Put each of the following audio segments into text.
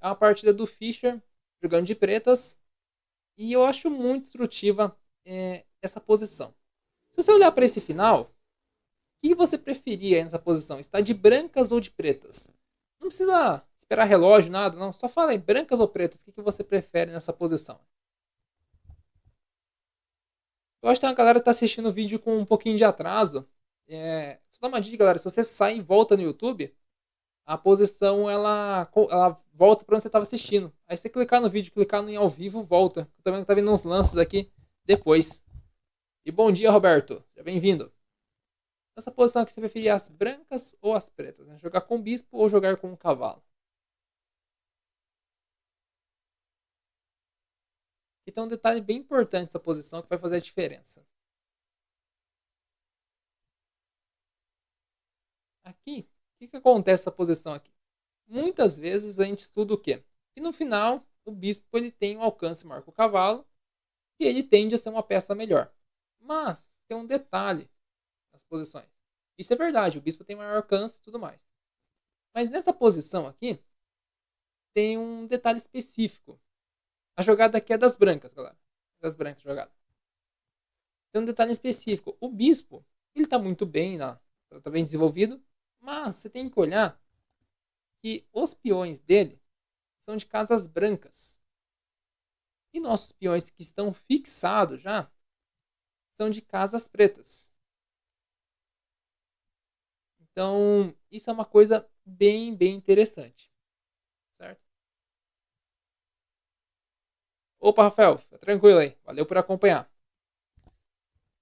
É uma partida do Fischer jogando de pretas. E eu acho muito instrutiva essa posição. Se você olhar para esse final, o que você preferia nessa posição? Está de brancas ou de pretas? Não precisa esperar relógio, nada, não. Só fala aí, brancas ou pretas, o que você prefere nessa posição? Eu acho que a galera tá assistindo o vídeo com um pouquinho de atraso. Só dá uma dica, galera. Se você sai e volta no YouTube, a posição ela volta para onde você estava assistindo. Aí você clicar no vídeo, clicar no em ao vivo, volta. Eu também tá vendo uns lances aqui depois. E bom dia, Roberto. Seja bem-vindo. Nessa posição aqui, você preferia as brancas ou as pretas? Né? Jogar com o bispo ou jogar com o cavalo? Então, um detalhe bem importante dessa posição que vai fazer a diferença. Aqui, o que acontece nessa posição aqui? Muitas vezes a gente estuda o quê? E no final, o bispo ele tem um alcance maior que o cavalo e ele tende a ser uma peça melhor. Mas tem um detalhe nas posições. Isso é verdade, o bispo tem maior alcance e tudo mais. Mas nessa posição aqui, tem um detalhe específico. A jogada aqui é das brancas, galera. Das brancas jogada. Tem um detalhe específico. O bispo, ele tá muito bem, tá bem desenvolvido, mas você tem que olhar que os peões dele são de casas brancas. E nossos peões que estão fixados já são de casas pretas. Então, isso é uma coisa bem interessante, certo? Opa, Rafael, fica tranquilo aí. Valeu por acompanhar.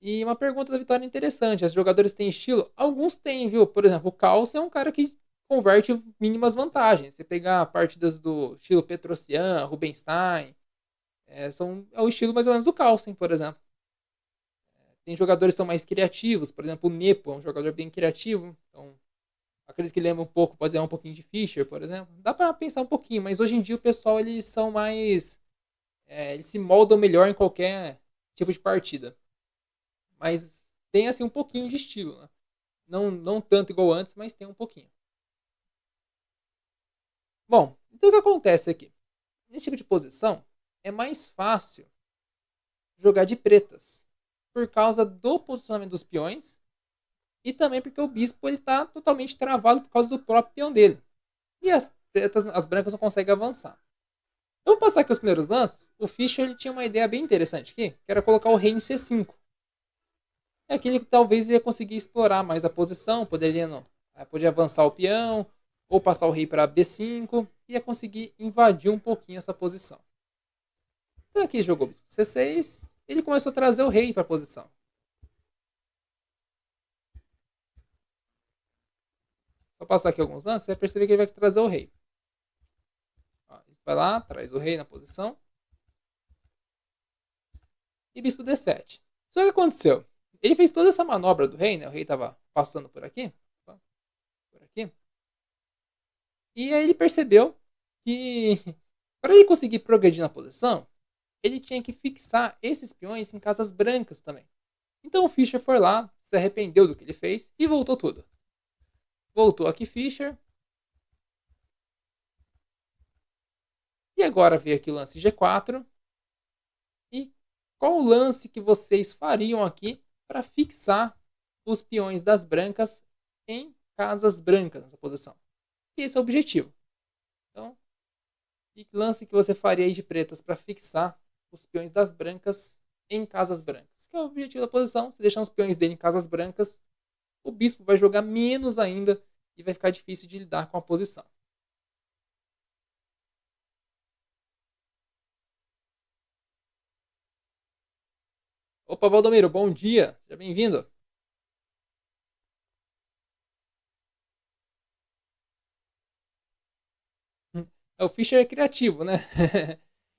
E uma pergunta da Vitória interessante. Os jogadores têm estilo? Alguns têm, viu? Por exemplo, o Caos é um cara que converte mínimas vantagens. Você pegar partidas do estilo Petrosian, Rubenstein, é o estilo mais ou menos do Carlsen, por exemplo. Tem jogadores que são mais criativos, por exemplo, o Nepo é um jogador bem criativo, então acredito que lembra um pouco, pode ser um pouquinho de Fischer, por exemplo. Dá para pensar um pouquinho, mas hoje em dia o pessoal eles são mais, eles se moldam melhor em qualquer tipo de partida. Mas tem assim um pouquinho de estilo, né? Não tanto igual antes, mas tem um pouquinho. Bom, então o que acontece aqui? Nesse tipo de posição, é mais fácil jogar de pretas, por causa do posicionamento dos peões e também porque o bispo ele está totalmente travado por causa do próprio peão dele. E as pretas, as brancas não conseguem avançar. Eu vou passar aqui os primeiros lances. O Fischer ele tinha uma ideia bem interessante aqui, que era colocar o rei em C5. É aquele que talvez ele ia conseguir explorar mais a posição, poderia não, podia avançar o peão, ou passar o rei para B5, e ia conseguir invadir um pouquinho essa posição. Então aqui jogou bispo C6, ele começou a trazer o rei para a posição. Só passar aqui alguns lances, você vai perceber que ele vai trazer o rei. Ó, vai lá, traz o rei na posição. E bispo D7. Só que aconteceu? Ele fez toda essa manobra do rei, né? O rei estava passando por aqui. Por aqui. E aí ele percebeu que para ele conseguir progredir na posição, ele tinha que fixar esses peões em casas brancas também. Então o Fischer foi lá, se arrependeu do que ele fez e voltou tudo. Voltou aqui Fischer. E agora veio aqui o lance G4. E qual o lance que vocês fariam aqui para fixar os peões das brancas em casas brancas nessa posição? E esse é o objetivo. Então, que lance que você faria aí de pretas para fixar os peões das brancas em casas brancas? Que é o objetivo da posição. Se deixar os peões dele em casas brancas, o bispo vai jogar menos ainda e vai ficar difícil de lidar com a posição. Opa, Valdomiro, bom dia. Seja bem-vindo. O Fischer é criativo, né?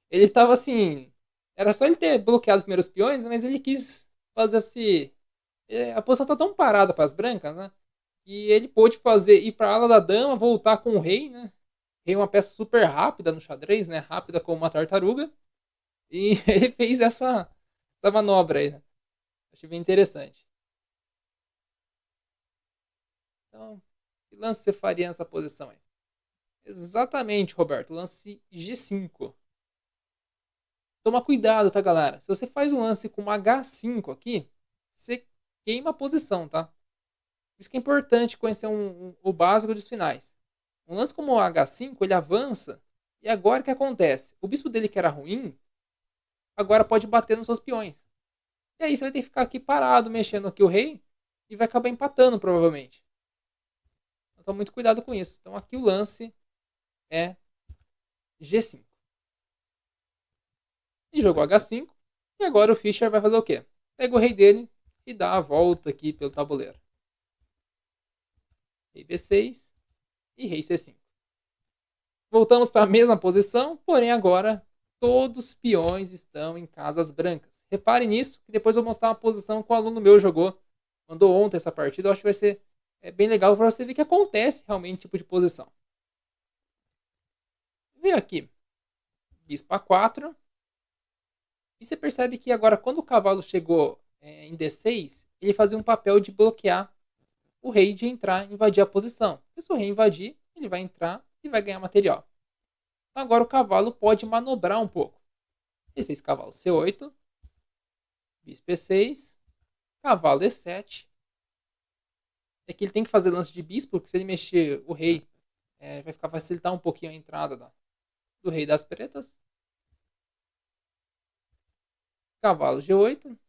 Ele tava assim. Era só ele ter bloqueado os primeiros peões, mas ele quis fazer assim. A posição tá tão parada para as brancas, né? E ele pôde fazer ir para a ala da dama, voltar com o rei, né? O rei é uma peça super rápida no xadrez, né? Rápida como uma tartaruga. E ele fez essa manobra aí, né? Achei bem interessante. Então, que lance você faria nessa posição aí? Exatamente, Roberto. Lance G5. Toma cuidado, tá, galera? Se você faz um lance com uma H5 aqui, você queima a posição, tá? Por isso que é importante conhecer o básico dos finais. Um lance como o H5, ele avança, e agora o que acontece? O bispo dele que era ruim, agora pode bater nos seus peões. E aí você vai ter que ficar aqui parado, mexendo aqui o rei, e vai acabar empatando, provavelmente. Então toma muito cuidado com isso. Então aqui o lance é G5. E jogou H5, e agora o Fischer vai fazer o quê? Pega o rei dele e dá a volta aqui pelo tabuleiro. Rei B6 e rei C5. Voltamos para a mesma posição, porém agora todos os peões estão em casas brancas. Repare nisso, que depois eu vou mostrar uma posição que um aluno meu jogou, mandou ontem essa partida. Eu acho que vai ser bem legal para você ver que acontece realmente tipo de posição. Veio aqui, bispo A4. E você percebe que agora, quando o cavalo chegou em D6, ele fazia um papel de bloquear o rei de entrar e invadir a posição. Porque se o rei invadir, ele vai entrar e vai ganhar material. Então agora o cavalo pode manobrar um pouco. Ele fez cavalo C8, bispo E6, cavalo E7. É que ele tem que fazer lance de bispo, porque se ele mexer o rei, vai facilitar um pouquinho a entrada do rei das pretas. Cavalo G8.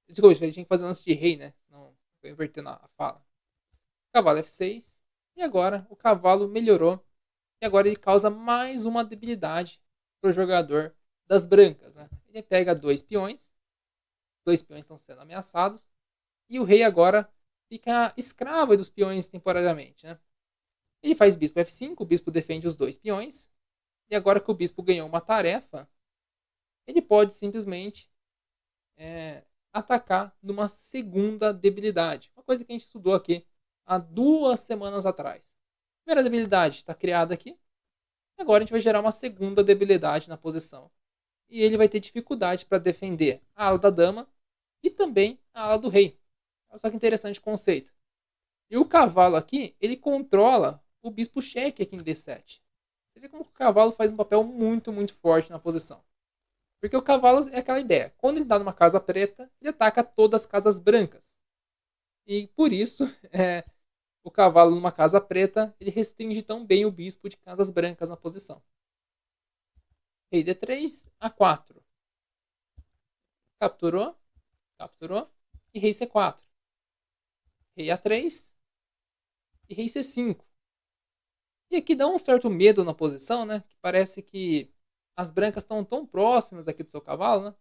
Desculpa, ele tinha que fazer lance de rei, né? Senão eu invertendo a fala. Cavalo F6. E agora o cavalo melhorou. E agora ele causa mais uma debilidade para o jogador das brancas. Né? Ele pega dois peões. Dois peões estão sendo ameaçados. E o rei agora fica escravo dos peões temporariamente. Né? Ele faz bispo F5. O bispo defende os dois peões. E agora que o bispo ganhou uma tarefa, ele pode simplesmente atacar numa segunda debilidade. Uma coisa que a gente estudou aqui há 2 semanas atrás. A primeira debilidade está criada aqui. Agora a gente vai gerar uma segunda debilidade na posição. E ele vai ter dificuldade para defender a ala da dama e também a ala do rei. Olha só que interessante conceito. E o cavalo aqui, ele controla o bispo cheque aqui em D7. Você vê como o cavalo faz um papel muito, muito forte na posição. Porque o cavalo é aquela ideia. Quando ele está numa casa preta, ele ataca todas as casas brancas. E por isso, o cavalo numa casa preta, ele restringe tão bem o bispo de casas brancas na posição. Rei D3, A4. Capturou, capturou. E rei C4. Rei A3 e rei C5. E aqui dá um certo medo na posição, né? Que parece que as brancas estão tão próximas aqui do seu cavalo, né?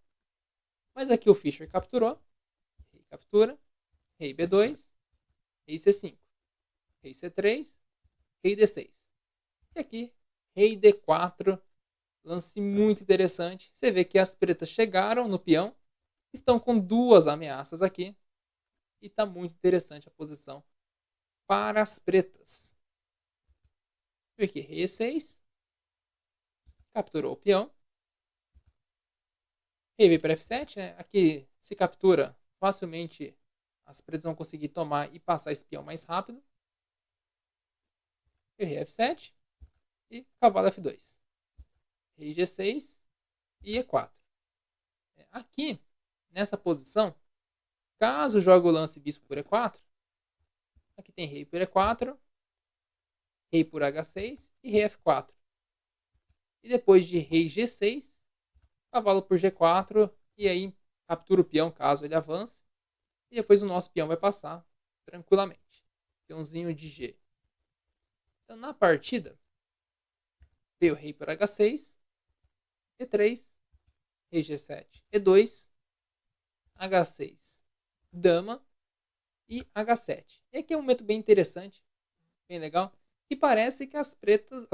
Mas aqui o Fischer capturou. Rei captura. Rei B2. Rei C5. Rei C3. Rei D6. E aqui, rei D4. Lance muito interessante. Você vê que as pretas chegaram no peão. Estão com 2 ameaças aqui. E está muito interessante a posição para as pretas. Aqui, rei E6. Capturou o peão. Rei veio para F7. Né? Aqui se captura facilmente. As pretas vão conseguir tomar e passar esse peão mais rápido. Rei F7. E cavalo F2. Rei G6 e E4. Aqui, nessa posição, caso jogue o lance bispo por E4, aqui tem rei por E4, rei por H6 e rei F4. E depois de rei G6, cavalo por G4, e aí captura o peão caso ele avance. E depois o nosso peão vai passar tranquilamente. Peãozinho de G. Então na partida, veio o rei por H6, E3, rei G7, E2, H6, dama e H7. E aqui é um momento bem interessante, bem legal, que parece que as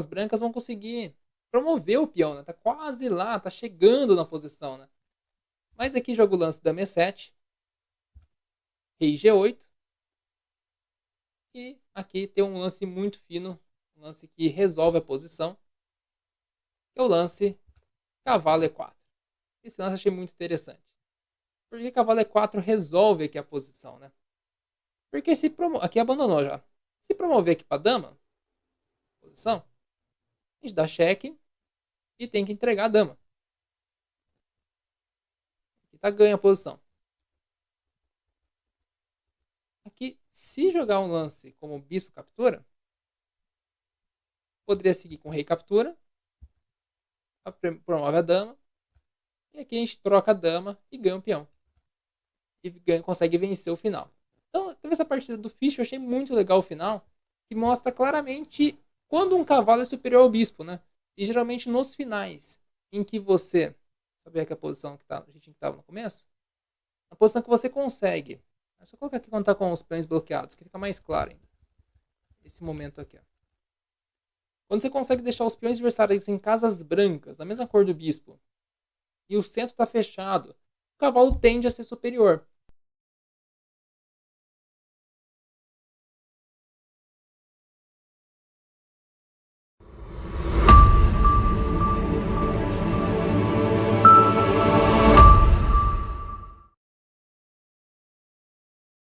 brancas vão conseguir promover o peão, né? Tá quase lá, tá chegando na posição, né? Mas aqui joga o lance dama E7, rei G8, e aqui tem um lance muito fino, um lance que resolve a posição, que é o lance cavalo E4. Esse lance eu achei muito interessante. Porque cavalo E4 resolve aqui a posição, né? Porque aqui abandonou já. Se promover aqui para dama, posição, a gente dá cheque e tem que entregar a dama. Aqui tá ganha a posição. Aqui, se jogar um lance como bispo captura, poderia seguir com rei captura, promove a dama, e aqui a gente troca a dama e ganha o peão. E consegue vencer o final. Então, teve essa partida do Fish, eu achei muito legal o final, que mostra claramente quando um cavalo é superior ao bispo, né? E geralmente nos finais, em que você... Sabia que a posição que a gente estava no começo? A posição que você consegue. É só colocar aqui quando está com os peões bloqueados, que fica mais claro ainda. Esse momento aqui, ó. Quando você consegue deixar os peões adversários em casas brancas, da mesma cor do bispo, e o centro está fechado, o cavalo tende a ser superior.